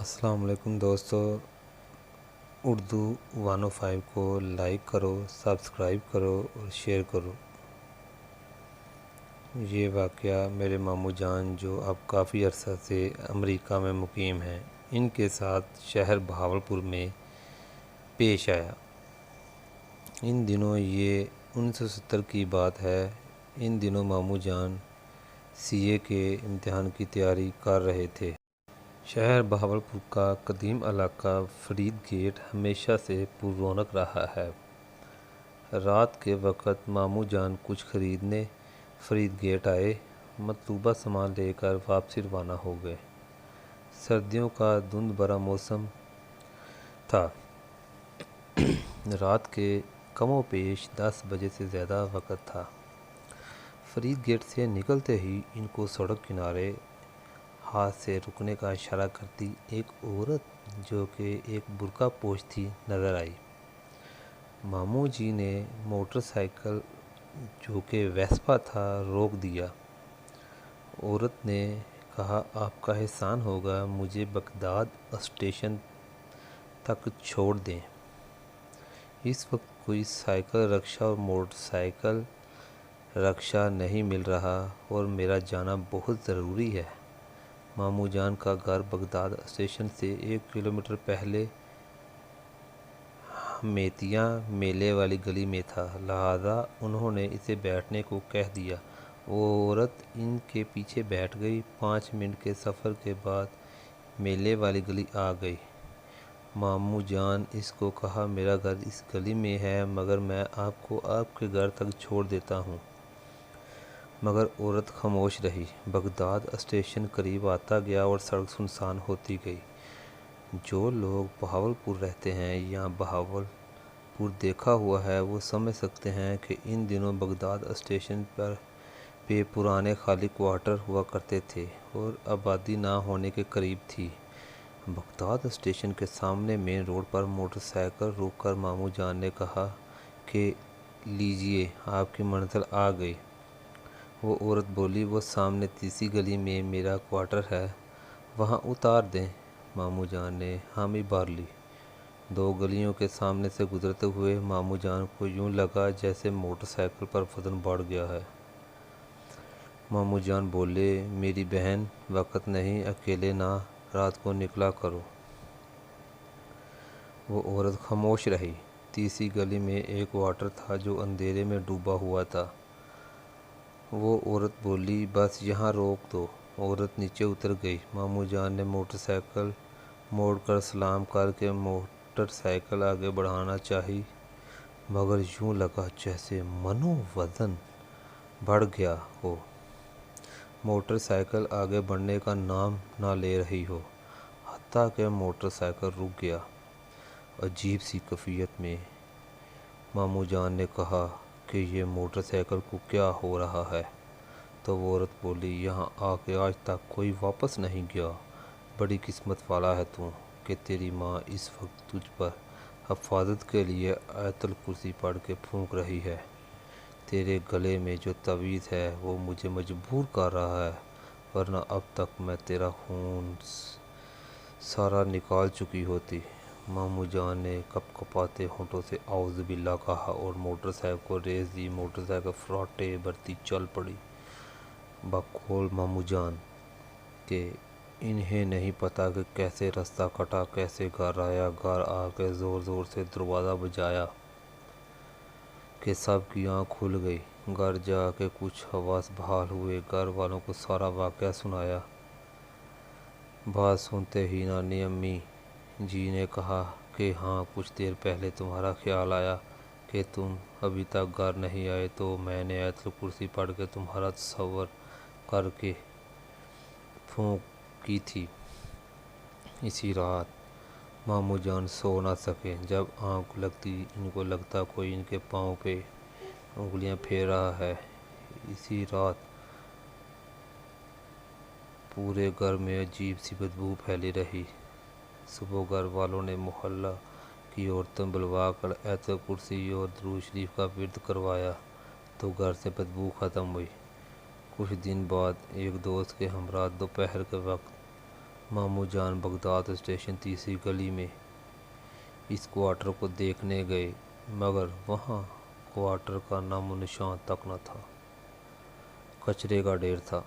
السلام علیکم دوستو، اردو 105 کو لائک کرو، سبسکرائب کرو اور شیئر کرو۔ یہ واقعہ میرے ماموں جان جو اب کافی عرصہ سے امریکہ میں مقیم ہیں، ان کے ساتھ شہر بہاولپور میں پیش آیا۔ ان دنوں یہ 1970 کی بات ہے۔ ان دنوں ماموں جان سی اے کے امتحان کی تیاری کر رہے تھے۔ شہر بہاولپور کا قدیم علاقہ فرید گیٹ ہمیشہ سے پر رونق رہا ہے۔ رات کے وقت ماموں جان کچھ خریدنے فرید گیٹ آئے، مطلوبہ سامان لے کر واپسی روانہ ہو گئے۔ سردیوں کا دھند بھرا موسم تھا۔ رات کے کم و بیش 10 بجے سے زیادہ وقت تھا۔ فرید گیٹ سے نکلتے ہی ان کو سڑک کنارے ہاتھ سے رکنے کا اشارہ کرتی ایک عورت جو کہ ایک برقع پوش تھی نظر آئی۔ ماموں جی نے موٹر سائیکل جو کہ ویسپا تھا روک دیا۔ عورت نے کہا، آپ کا احسان ہوگا، مجھے بغداد اسٹیشن تک چھوڑ دیں۔ اس وقت کوئی سائیکل رکشہ اور موٹر سائیکل رکشہ نہیں مل رہا اور میرا جانا بہت ضروری ہے۔ ماموں جان کا گھر بغداد اسٹیشن سے 1 کلومیٹر پہلے حمیتیاں میلے والی گلی میں تھا، لہذا انہوں نے اسے بیٹھنے کو کہہ دیا۔ وہ عورت ان کے پیچھے بیٹھ گئی۔ 5 منٹ کے سفر کے بعد میلے والی گلی آ گئی۔ ماموں جان اس کو کہا، میرا گھر اس گلی میں ہے، مگر میں آپ کو آپ کے گھر تک چھوڑ دیتا ہوں۔ مگر عورت خاموش رہی۔ بغداد اسٹیشن قریب آتا گیا اور سڑک سنسان ہوتی گئی۔ جو لوگ بہاولپور رہتے ہیں یا بہاولپور دیکھا ہوا ہے وہ سمجھ سکتے ہیں کہ ان دنوں بغداد اسٹیشن پہ پرانے خالی کوارٹر ہوا کرتے تھے اور آبادی نہ ہونے کے قریب تھی۔ بغداد اسٹیشن کے سامنے مین روڈ پر موٹر سائیکل روک کر ماموں جان نے کہا کہ لیجئے، آپ کی منزل آ گئی۔ وہ عورت بولی، وہ سامنے تیسری گلی میں میرا کوارٹر ہے، وہاں اتار دیں۔ ماموں جان نے حامی بھر لی۔ 2 گلیوں کے سامنے سے گزرتے ہوئے ماموں جان کو یوں لگا جیسے موٹر سائیکل پر وزن بڑھ گیا ہے۔ ماموں جان بولے، میری بہن، وقت نہیں، اکیلے نہ رات کو نکلا کرو۔ وہ عورت خاموش رہی۔ تیسری گلی میں ایک کوارٹر تھا جو اندھیرے میں ڈوبا ہوا تھا۔ وہ عورت بولی، بس یہاں روک دو۔ عورت نیچے اتر گئی۔ ماموں جان نے موٹر سائیکل موڑ کر سلام کر کے موٹر سائیکل آگے بڑھانا چاہی، مگر یوں لگا جیسے منو وزن بڑھ گیا ہو۔ موٹر سائیکل آگے بڑھنے کا نام نہ لے رہی ہو، حتیٰ کہ موٹر سائیکل رک گیا۔ عجیب سی کیفیت میں ماموں جان نے کہا کہ یہ موٹر سائیکل کو کیا ہو رہا ہے؟ تو وہ عورت بولی، یہاں آ کے آج تک کوئی واپس نہیں گیا۔ بڑی قسمت والا ہے تو کہ تیری ماں اس وقت تجھ پر حفاظت کے لیے آیت الکرسی پڑھ کے پھونک رہی ہے۔ تیرے گلے میں جو تعویذ ہے وہ مجھے مجبور کر رہا ہے، ورنہ اب تک میں تیرا خون سارا نکال چکی ہوتی۔ ماموں جان نے کپ کپاتے ہونٹوں سے اعوذ باللہ کہا اور موٹر سائیکل کو ریس دی۔ موٹر سائیکل فراٹے بھرتی چل پڑی۔ بقول ماموں جان کہ انہیں نہیں پتا کہ کیسے رستہ کٹا، کیسے گھر آیا۔ گھر آ کے زور زور سے دروازہ بجایا کہ سب کی آنکھ کھل گئی۔ گھر جا کے کچھ حواس بحال ہوئے، گھر والوں کو سارا واقعہ سنایا۔ بات سنتے ہی نانی امی جی نے کہا کہ ہاں، کچھ دیر پہلے تمہارا خیال آیا کہ تم ابھی تک گھر نہیں آئے تو میں نے آیت الکرسی پڑھ کے تمہارا تصور کر کے پھونک کی تھی۔ اسی رات ماموں جان سو نہ سکے۔ جب آنکھ لگتی ان کو لگتا کوئی ان کے پاؤں پہ انگلیاں پھیر رہا ہے۔ اسی رات پورے گھر میں عجیب سی بدبو پھیلی رہی۔ صبح گھر والوں نے محلہ کی عورتیں بلوا کر آیت الکرسی اور درود شریف کا ورد کروایا تو گھر سے بدبو ختم ہوئی۔ کچھ دن بعد ایک دوست کے ہمراہ دوپہر کے وقت ماموں جان بغداد اسٹیشن تیسری گلی میں اس کوارٹر کو دیکھنے گئے، مگر وہاں کوارٹر کا نام و نشان تک نہ تھا۔ کچرے کا ڈھیر تھا۔